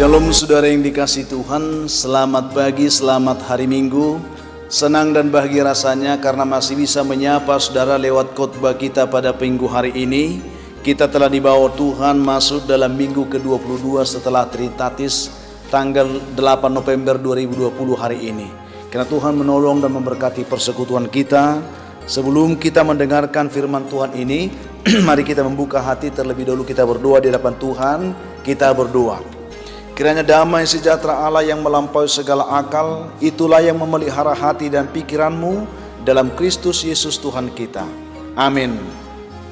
Shalom saudara yang dikasihi Tuhan, selamat pagi, selamat hari Minggu. Senang dan bahagia rasanya karena masih bisa menyapa saudara lewat khotbah kita pada minggu hari ini. Kita telah dibawa Tuhan masuk dalam minggu ke-22 setelah Trinitatis tanggal 8 November 2020 hari ini. Karena Tuhan menolong dan memberkati persekutuan kita. Sebelum kita mendengarkan firman Tuhan ini, mari kita membuka hati terlebih dahulu, kita berdoa di hadapan Tuhan. Kita berdoa. Kiranya damai sejahtera Allah yang melampaui segala akal, itulah yang memelihara hati dan pikiranmu dalam Kristus Yesus Tuhan kita. Amin.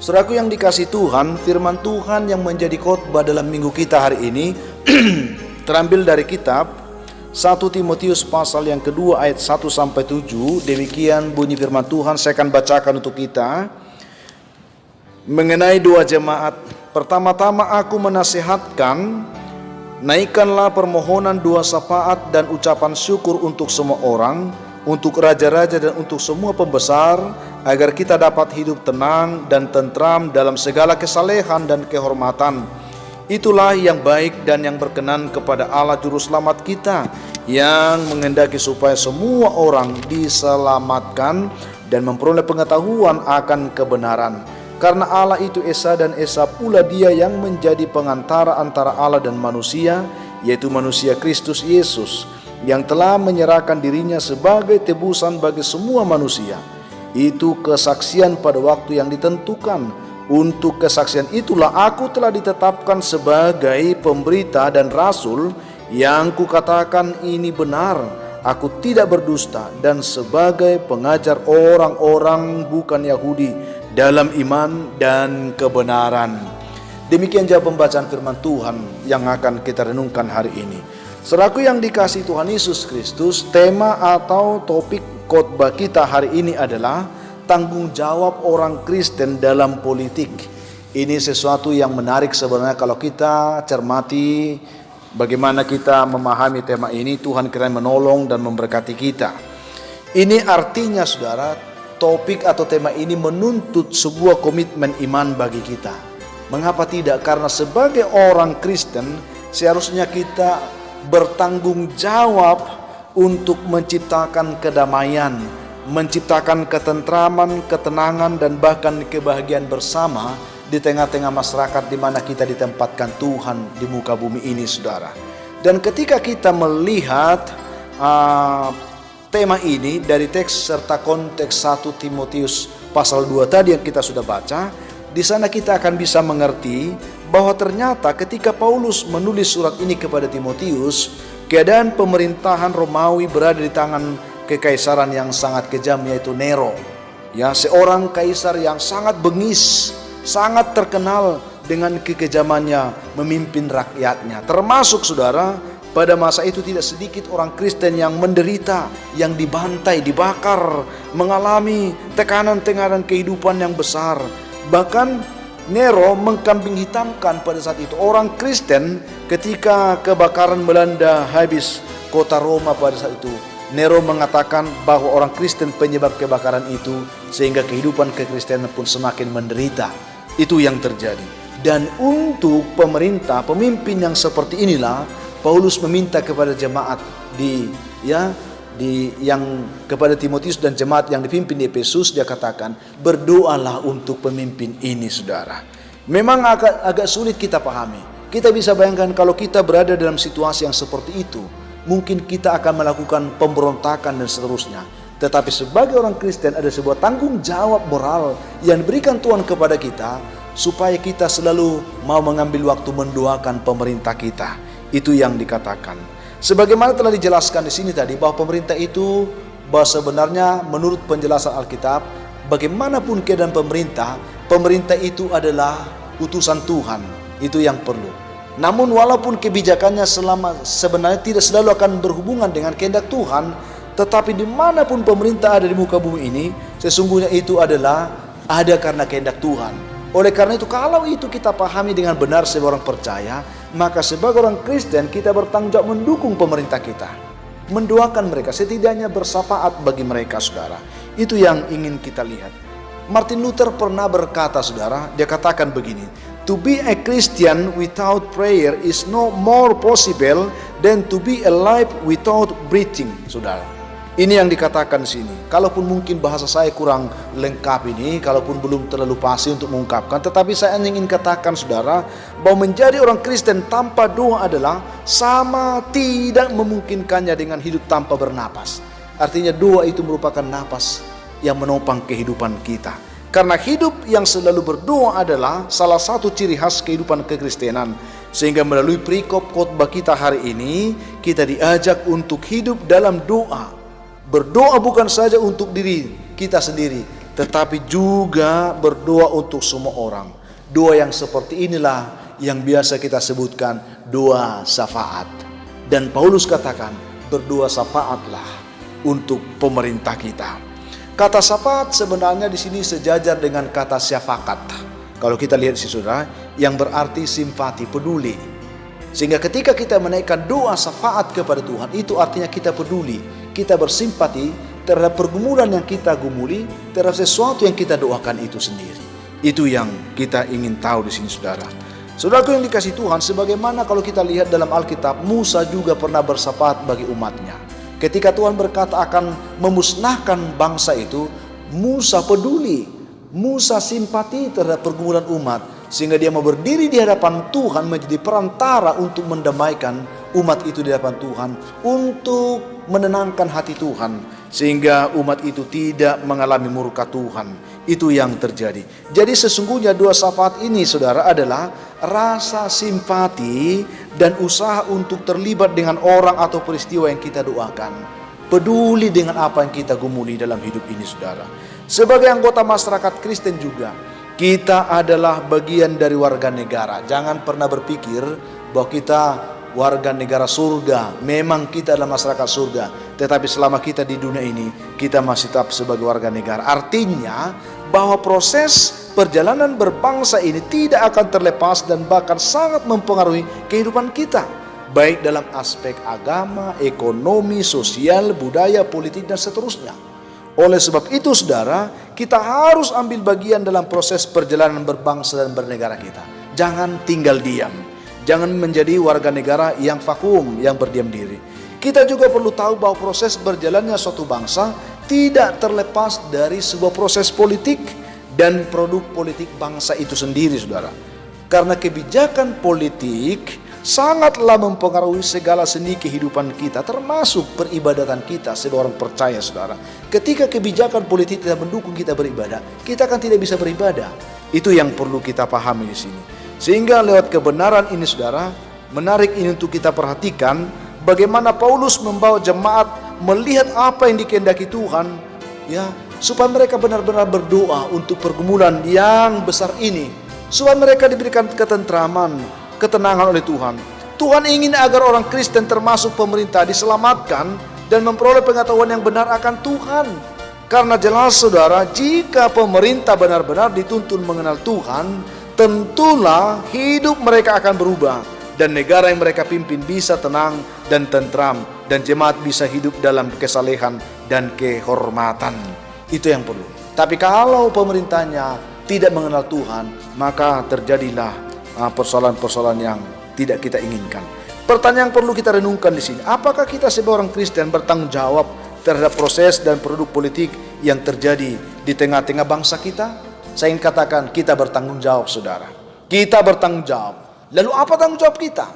Saudaraku yang dikasihi Tuhan, firman Tuhan yang menjadi khotbah dalam minggu kita hari ini terambil dari kitab 1 Timotius pasal yang kedua ayat 1-7. Demikian bunyi firman Tuhan, saya akan bacakan untuk kita. Mengenai dua jemaat, pertama-tama aku menasihatkan, naikkanlah permohonan doa syafaat dan ucapan syukur untuk semua orang, untuk raja-raja dan untuk semua pembesar, agar kita dapat hidup tenang dan tentram dalam segala kesalehan dan kehormatan. Itulah yang baik dan yang berkenan kepada Allah Juru Selamat kita, yang menghendaki supaya semua orang diselamatkan dan memperoleh pengetahuan akan kebenaran. Karena Allah itu Esa dan Esa pula Dia yang menjadi pengantara antara Allah dan manusia, yaitu manusia Kristus Yesus, yang telah menyerahkan dirinya sebagai tebusan bagi semua manusia. Itu kesaksian pada waktu yang ditentukan. Untuk kesaksian itulah aku telah ditetapkan sebagai pemberita dan rasul, yang kukatakan ini benar, aku tidak berdusta, dan sebagai pengajar orang-orang bukan Yahudi dalam iman dan kebenaran. Demikian jawab pembacaan firman Tuhan yang akan kita renungkan hari ini. Saudaraku yang dikasihi Tuhan Yesus Kristus, tema atau topik khotbah kita hari ini adalah tanggung jawab orang Kristen dalam politik. Ini sesuatu yang menarik sebenarnya kalau kita cermati bagaimana kita memahami tema ini. Tuhan kiranya menolong dan memberkati kita. Ini artinya saudara, topik atau tema ini menuntut sebuah komitmen iman bagi kita. Mengapa tidak? Karena sebagai orang Kristen seharusnya kita bertanggung jawab untuk menciptakan kedamaian, menciptakan ketentraman, ketenangan, dan bahkan kebahagiaan bersama di tengah-tengah masyarakat di mana kita ditempatkan Tuhan di muka bumi ini, saudara. Dan ketika kita melihat tema ini dari teks serta konteks 1 Timotius pasal 2 tadi yang kita sudah baca, di sana kita akan bisa mengerti bahwa ternyata ketika Paulus menulis surat ini kepada Timotius, keadaan pemerintahan Romawi berada di tangan kekaisaran yang sangat kejam, yaitu Nero. Ya, seorang kaisar yang sangat bengis, sangat terkenal dengan kekejamannya memimpin rakyatnya. Termasuk saudara, pada masa itu tidak sedikit orang Kristen yang menderita, yang dibantai, dibakar, mengalami tekanan-tekanan kehidupan yang besar. Bahkan Nero mengkambing hitamkan pada saat itu orang Kristen ketika kebakaran melanda habis kota Roma pada saat itu. Nero mengatakan bahwa orang Kristen penyebab kebakaran itu, sehingga kehidupan kekristenan pun semakin menderita. Itu yang terjadi. Dan untuk pemerintah, pemimpin yang seperti inilah Paulus meminta kepada jemaat kepada Timotius dan jemaat yang dipimpin di Efesus. Dia katakan, berdoalah untuk pemimpin ini, saudara. Memang agak sulit kita pahami. Kita bisa bayangkan kalau kita berada dalam situasi yang seperti itu, mungkin kita akan melakukan pemberontakan dan seterusnya. Tetapi sebagai orang Kristen ada sebuah tanggung jawab moral yang diberikan Tuhan kepada kita, supaya kita selalu mau mengambil waktu mendoakan pemerintah kita. Itu yang dikatakan. Sebagaimana telah dijelaskan di sini tadi, bahwa pemerintah itu, bahwa sebenarnya menurut penjelasan Alkitab, bagaimanapun keadaan pemerintah itu adalah utusan Tuhan. Itu yang perlu. Namun walaupun kebijakannya sebenarnya tidak selalu akan berhubungan dengan kehendak Tuhan, tetapi dimanapun pemerintah ada di muka bumi ini, sesungguhnya itu adalah ada karena kehendak Tuhan. Oleh karena itu, kalau itu kita pahami dengan benar sebagai orang percaya, maka sebagai orang Kristen kita bertanggung jawab mendukung pemerintah kita, mendoakan mereka, setidaknya bersyafaat bagi mereka, saudara. Itu yang ingin kita lihat. Martin Luther pernah berkata, saudara, dia katakan begini, To be a Christian without prayer is no more possible than to be alive without breathing, saudara. Ini yang dikatakan di sini. Kalaupun mungkin bahasa saya kurang lengkap ini, kalaupun belum terlalu pasti untuk mengungkapkan, tetapi saya ingin katakan, saudara, bahwa menjadi orang Kristen tanpa doa adalah sama tidak memungkinkannya dengan hidup tanpa bernapas. Artinya doa itu merupakan napas yang menopang kehidupan kita. Karena hidup yang selalu berdoa adalah salah satu ciri khas kehidupan kekristenan. Sehingga melalui perikop khotbah kita hari ini, kita diajak untuk hidup dalam doa. Berdoa bukan saja untuk diri kita sendiri, tetapi juga berdoa untuk semua orang. Doa yang seperti inilah yang biasa kita sebutkan doa syafaat. Dan Paulus katakan, berdoa syafaatlah untuk pemerintah kita. Kata syafaat sebenarnya di sini sejajar dengan kata syafakat. Kalau kita lihat di saudara, yang berarti simpati, peduli. Sehingga ketika kita menaikkan doa syafaat kepada Tuhan, itu artinya kita peduli, kita bersimpati terhadap pergumulan yang kita gumuli, terhadap sesuatu yang kita doakan itu sendiri. Itu yang kita ingin tahu di sini, saudara. Saudaraku yang dikasihi Tuhan, sebagaimana kalau kita lihat dalam Alkitab, Musa juga pernah bersyafaat bagi umatnya. Ketika Tuhan berkata akan memusnahkan bangsa itu, Musa peduli, Musa simpati terhadap pergumulan umat, sehingga dia mau berdiri di hadapan Tuhan menjadi perantara untuk mendamaikan umat itu di hadapan Tuhan, untuk menenangkan hati Tuhan, sehingga umat itu tidak mengalami murka Tuhan. Itu yang terjadi. Jadi sesungguhnya doa syafaat ini, saudara, adalah rasa simpati dan usaha untuk terlibat dengan orang atau peristiwa yang kita doakan. Peduli dengan apa yang kita gumuli dalam hidup ini, saudara. Sebagai anggota masyarakat Kristen juga, kita adalah bagian dari warga negara. Jangan pernah berpikir bahwa kita warga negara surga. Memang kita adalah masyarakat surga, tetapi selama kita di dunia ini, kita masih tetap sebagai warga negara. Artinya bahwa proses perjalanan berbangsa ini tidak akan terlepas dan bahkan sangat mempengaruhi kehidupan kita, baik dalam aspek agama, ekonomi, sosial, budaya, politik, dan seterusnya. Oleh sebab itu, saudara, kita harus ambil bagian dalam proses perjalanan berbangsa dan bernegara kita. Jangan tinggal diam. Jangan menjadi warga negara yang vakum, yang berdiam diri. Kita juga perlu tahu bahwa proses berjalannya suatu bangsa tidak terlepas dari sebuah proses politik dan produk politik bangsa itu sendiri, saudara. Karena kebijakan politik sangatlah mempengaruhi segala sendi kehidupan kita, termasuk peribadatan kita sebagai orang percaya, saudara. Ketika kebijakan politik tidak mendukung kita beribadah, kita akan tidak bisa beribadah. Itu yang perlu kita pahami di sini. Sehingga lewat kebenaran ini, saudara, menarik ini untuk kita perhatikan bagaimana Paulus membawa jemaat melihat apa yang dikehendaki Tuhan, ya, supaya mereka benar-benar berdoa untuk pergumulan yang besar ini, supaya mereka diberikan ketentraman, ketenangan oleh Tuhan. Tuhan ingin agar orang Kristen termasuk pemerintah diselamatkan dan memperoleh pengetahuan yang benar akan Tuhan. Karena jelas, saudara, jika pemerintah benar-benar dituntun mengenal Tuhan, tentulah hidup mereka akan berubah dan negara yang mereka pimpin bisa tenang dan tentram, dan jemaat bisa hidup dalam kesalehan dan kehormatan. Itu yang perlu. Tapi kalau pemerintahnya tidak mengenal Tuhan, maka terjadilah persoalan-persoalan yang tidak kita inginkan. Pertanyaan yang perlu kita renungkan di sini, apakah kita sebagai orang Kristen bertanggung jawab terhadap proses dan produk politik yang terjadi di tengah-tengah bangsa kita? Saya ingin katakan, kita bertanggung jawab, saudara. Kita bertanggung jawab. Lalu apa tanggung jawab kita?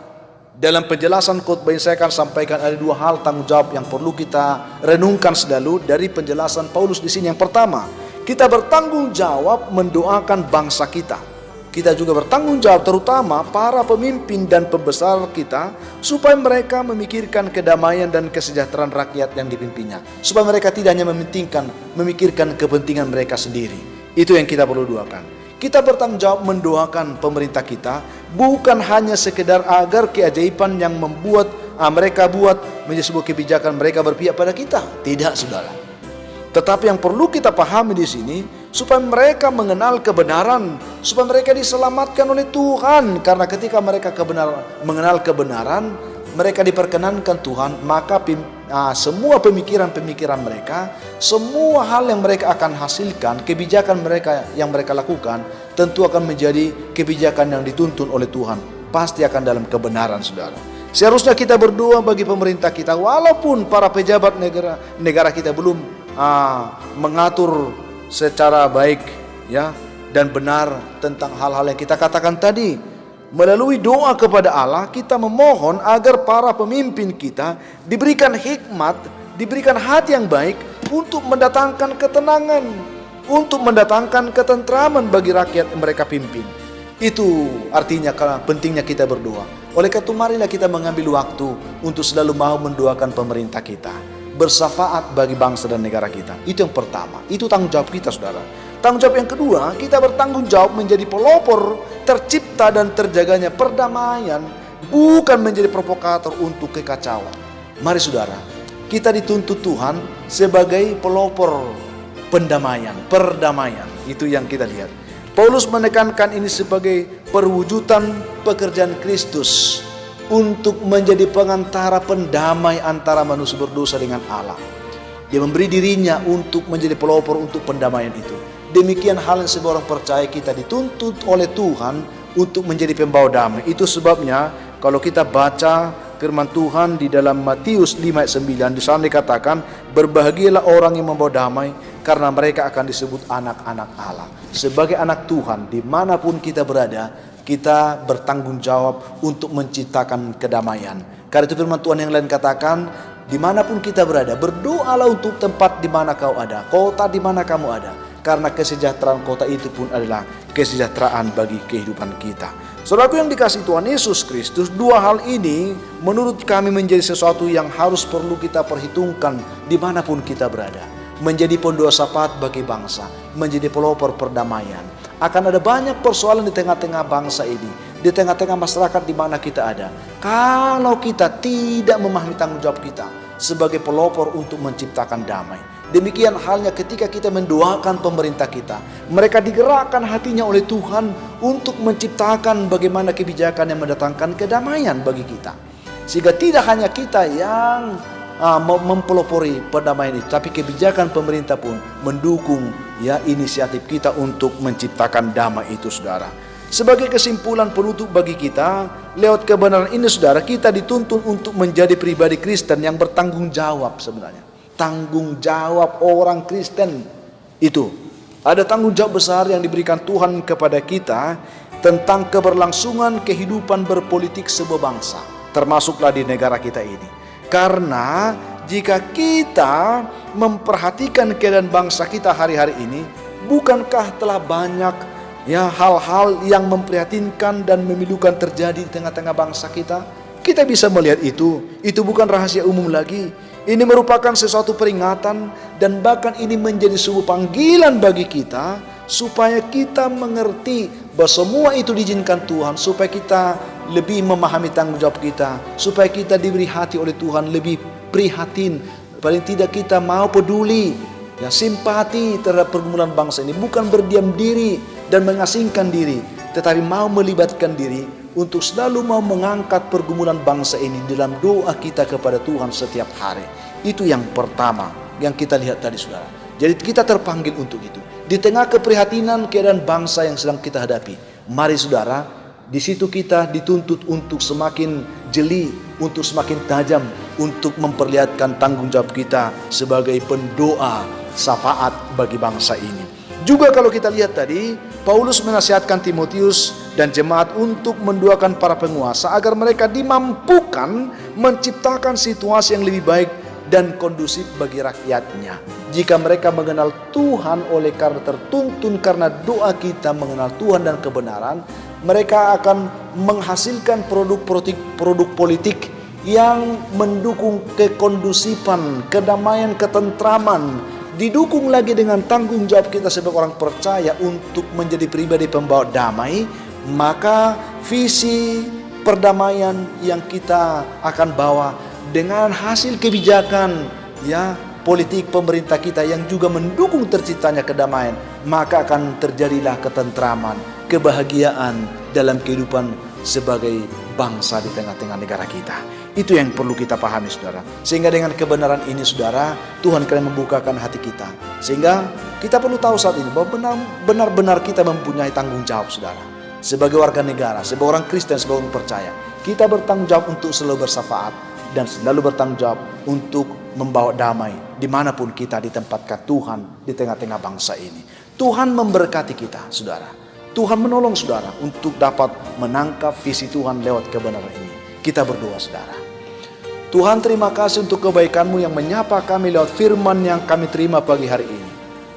Dalam penjelasan khotbah saya akan sampaikan ada dua hal tanggung jawab yang perlu kita renungkan selalu dari penjelasan Paulus di sini. Yang pertama, kita bertanggung jawab mendoakan bangsa kita. Kita juga bertanggung jawab terutama para pemimpin dan pembesar kita, supaya mereka memikirkan kedamaian dan kesejahteraan rakyat yang dipimpinnya, supaya mereka tidak hanya memikirkan kepentingan mereka sendiri. Itu yang kita perlu doakan. Kita bertanggung jawab mendoakan pemerintah kita, bukan hanya sekedar agar keajaiban yang membuat mereka buat menjadi sebuah kebijakan mereka berpihak pada kita. Tidak, saudara. Tetapi yang perlu kita pahami di sini, supaya mereka mengenal kebenaran, supaya mereka diselamatkan oleh Tuhan. Karena ketika mereka mengenal kebenaran, mereka diperkenankan Tuhan, maka semua pemikiran-pemikiran mereka, semua hal yang mereka akan hasilkan, kebijakan mereka yang mereka lakukan, tentu akan menjadi kebijakan yang dituntun oleh Tuhan. Pasti akan dalam kebenaran, saudara. Seharusnya kita berdoa bagi pemerintah kita, walaupun para pejabat negara kita belum mengatur secara baik, ya, dan benar tentang hal-hal yang kita katakan tadi. Melalui doa kepada Allah, kita memohon agar para pemimpin kita diberikan hikmat, diberikan hati yang baik untuk mendatangkan ketenangan, untuk mendatangkan ketentraman bagi rakyat yang mereka pimpin. Itu artinya pentingnya kita berdoa. Oleh karena itu, marilah kita mengambil waktu untuk selalu mau mendoakan pemerintah kita, bersafaat bagi bangsa dan negara kita. Itu yang pertama, itu tanggung jawab kita, saudara. Tanggung jawab yang kedua, kita bertanggung jawab menjadi pelopor tercipta dan terjaganya perdamaian, bukan menjadi provokator untuk kekacauan. Mari saudara, kita dituntut Tuhan sebagai pelopor perdamaian. Itu yang kita lihat. Paulus menekankan ini sebagai perwujudan pekerjaan Kristus untuk menjadi pengantara pendamai antara manusia berdosa dengan Allah. Dia memberi dirinya untuk menjadi pelopor untuk pendamaian itu. Demikian hal yang semua orang percaya, kita dituntut oleh Tuhan untuk menjadi pembawa damai. Itu sebabnya kalau kita baca firman Tuhan di dalam Matius 5 ayat 9, di sana dikatakan, berbahagialah orang yang membawa damai, karena mereka akan disebut anak-anak Allah. Sebagai anak Tuhan, dimanapun kita berada, kita bertanggung jawab untuk menciptakan kedamaian. Karena itu firman Tuhan yang lain katakan, dimanapun kita berada, berdoalah untuk tempat di mana kau ada, kota di mana kamu ada. Karena kesejahteraan kota itu pun adalah kesejahteraan bagi kehidupan kita. Saudaraku yang dikasihi Tuhan Yesus Kristus, dua hal ini menurut kami menjadi sesuatu yang harus perlu kita perhitungkan dimanapun kita berada. Menjadi pendoa syafaat bagi bangsa, menjadi pelopor perdamaian. Akan ada banyak persoalan di tengah-tengah bangsa ini, di tengah-tengah masyarakat di mana kita ada. Kalau kita tidak memahami tanggung jawab kita sebagai pelopor untuk menciptakan damai. Demikian halnya ketika kita mendoakan pemerintah kita. Mereka digerakkan hatinya oleh Tuhan untuk menciptakan bagaimana kebijakan yang mendatangkan kedamaian bagi kita. Sehingga tidak hanya kita yang mempelopori perdamaian itu, tapi kebijakan pemerintah pun mendukung inisiatif kita untuk menciptakan damai itu, saudara. Sebagai kesimpulan penutup bagi kita, lewat kebenaran ini, saudara, kita dituntun untuk menjadi pribadi Kristen yang bertanggung jawab sebenarnya. Tanggung jawab orang Kristen itu. Ada tanggung jawab besar yang diberikan Tuhan kepada kita tentang keberlangsungan kehidupan berpolitik sebuah bangsa, termasuklah di negara kita ini. Karena jika kita memperhatikan keadaan bangsa kita hari-hari ini, bukankah telah banyak hal-hal yang memprihatinkan dan memilukan terjadi di tengah-tengah bangsa kita? Kita bisa melihat itu bukan rahasia umum lagi. Ini merupakan sesuatu peringatan dan bahkan ini menjadi sebuah panggilan bagi kita supaya kita mengerti bahwa semua itu diizinkan Tuhan, supaya kita lebih memahami tanggung jawab kita, supaya kita diberi hati oleh Tuhan lebih prihatin, paling tidak kita mau peduli, simpati terhadap pergumulan bangsa ini, bukan berdiam diri dan mengasingkan diri, tetapi mau melibatkan diri untuk selalu mau mengangkat pergumulan bangsa ini dalam doa kita kepada Tuhan setiap hari. Itu yang pertama yang kita lihat tadi, saudara. Jadi kita terpanggil untuk itu. Di tengah keprihatinan keadaan bangsa yang sedang kita hadapi, mari saudara, di situ kita dituntut untuk semakin jeli, untuk semakin tajam, untuk memperlihatkan tanggung jawab kita sebagai pendoa syafaat bagi bangsa ini. Juga kalau kita lihat tadi, Paulus menasihatkan Timotius dan jemaat untuk mendoakan para penguasa agar mereka dimampukan menciptakan situasi yang lebih baik dan kondusif bagi rakyatnya. Jika mereka mengenal Tuhan oleh karena tertuntun karena doa kita mengenal Tuhan dan kebenaran, mereka akan menghasilkan produk politik yang mendukung kekondusifan, kedamaian, ketentraman, didukung lagi dengan tanggung jawab kita sebagai orang percaya untuk menjadi pribadi pembawa damai. Maka visi perdamaian yang kita akan bawa dengan hasil kebijakan politik pemerintah kita yang juga mendukung terciptanya kedamaian, maka akan terjadilah ketentraman, kebahagiaan dalam kehidupan sebagai bangsa di tengah-tengah negara kita. Itu yang perlu kita pahami, saudara. Sehingga dengan kebenaran ini, saudara, Tuhan akan membukakan hati kita. Sehingga kita perlu tahu saat ini bahwa benar-benar kita mempunyai tanggung jawab, saudara. Sebagai warga negara, sebagai orang Kristen, sebagai orang percaya, kita bertanggung jawab untuk selalu bersyafaat dan selalu bertanggung jawab untuk membawa damai dimanapun kita ditempatkan Tuhan di tengah-tengah bangsa ini. Tuhan memberkati kita, saudara. Tuhan menolong saudara untuk dapat menangkap visi Tuhan lewat kebenaran ini. Kita berdoa, saudara. Tuhan, terima kasih untuk kebaikan-Mu yang menyapa kami lewat firman yang kami terima pagi hari ini.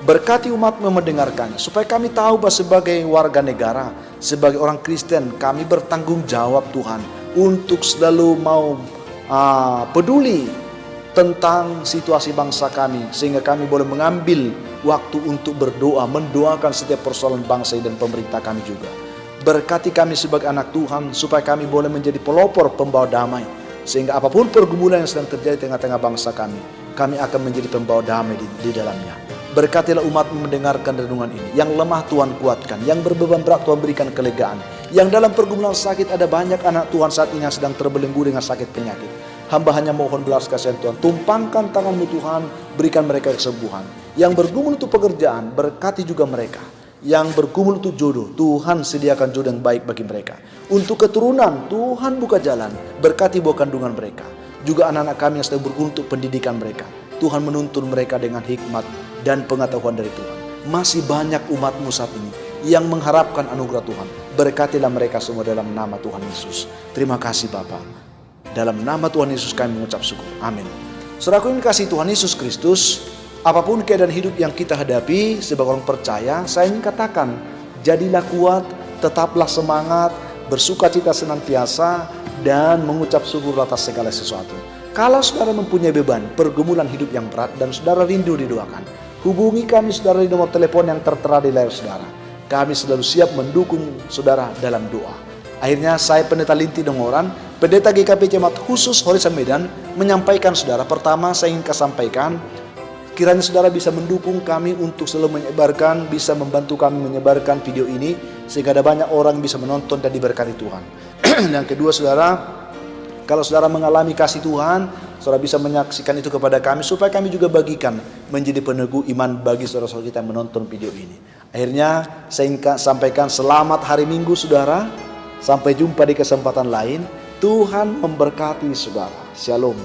Berkati umat-Mu mendengarkannya, supaya kami tahu bahwa sebagai warga negara, sebagai orang Kristen, kami bertanggung jawab, Tuhan, untuk selalu mau peduli tentang situasi bangsa kami, sehingga kami boleh mengambil waktu untuk berdoa, mendoakan setiap persoalan bangsa dan pemerintah kami juga. Berkati kami sebagai anak Tuhan, supaya kami boleh menjadi pelopor pembawa damai, sehingga apapun pergumulan yang sedang terjadi di tengah-tengah bangsa kami akan menjadi pembawa damai di dalamnya. Berkatilah umat-Mu mendengarkan renungan ini. Yang lemah Tuhan kuatkan, yang berbeban berat Tuhan berikan kelegaan. Yang dalam pergumulan sakit, ada banyak anak Tuhan saat ini yang sedang terbelenggu dengan sakit penyakit. Hamba hanya mohon belas kasihan Tuhan, tumpangkan tangan-Mu Tuhan, berikan mereka kesembuhan. Yang bergumul untuk pekerjaan, berkati juga mereka. Yang bergumul untuk jodoh, Tuhan sediakan jodoh yang baik bagi mereka. Untuk keturunan, Tuhan buka jalan, berkati buah kandungan mereka. Juga anak-anak kami yang sedang bergumul untuk pendidikan mereka, Tuhan menuntun mereka dengan hikmat dan pengetahuan dari Tuhan. Masih banyak umat-Mu saat ini yang mengharapkan anugerah Tuhan. Berkatilah mereka semua dalam nama Tuhan Yesus. Terima kasih Bapa. Dalam nama Tuhan Yesus kami mengucap syukur. Amin. Saudaraku yang kasih Tuhan Yesus Kristus, apapun keadaan hidup yang kita hadapi sebagai orang percaya, saya ingin katakan, jadilah kuat, tetaplah semangat, bersukacita senantiasa, dan mengucap syukur atas segala sesuatu. Kalau saudara mempunyai beban, pergumulan hidup yang berat, dan saudara rindu didoakan, hubungi kami saudara di nomor telepon yang tertera di layar saudara. Kami selalu siap mendukung saudara dalam doa. Akhirnya saya Pendeta Linti Dongoran, Pendeta GKP Jemaat Khusus Horizon Medan, menyampaikan saudara. Pertama saya ingin sampaikan, kiranya saudara bisa mendukung kami untuk selalu menyebarkan, bisa membantu kami menyebarkan video ini, sehingga ada banyak orang bisa menonton dan diberkati Tuhan. Yang kedua saudara, kalau saudara mengalami kasih Tuhan, saudara bisa menyaksikan itu kepada kami, supaya kami juga bagikan menjadi peneguh iman bagi saudara-saudara kita yang menonton video ini. Akhirnya saya ingin sampaikan selamat hari Minggu saudara. Sampai jumpa di kesempatan lain. Tuhan memberkati saudara. Shalom.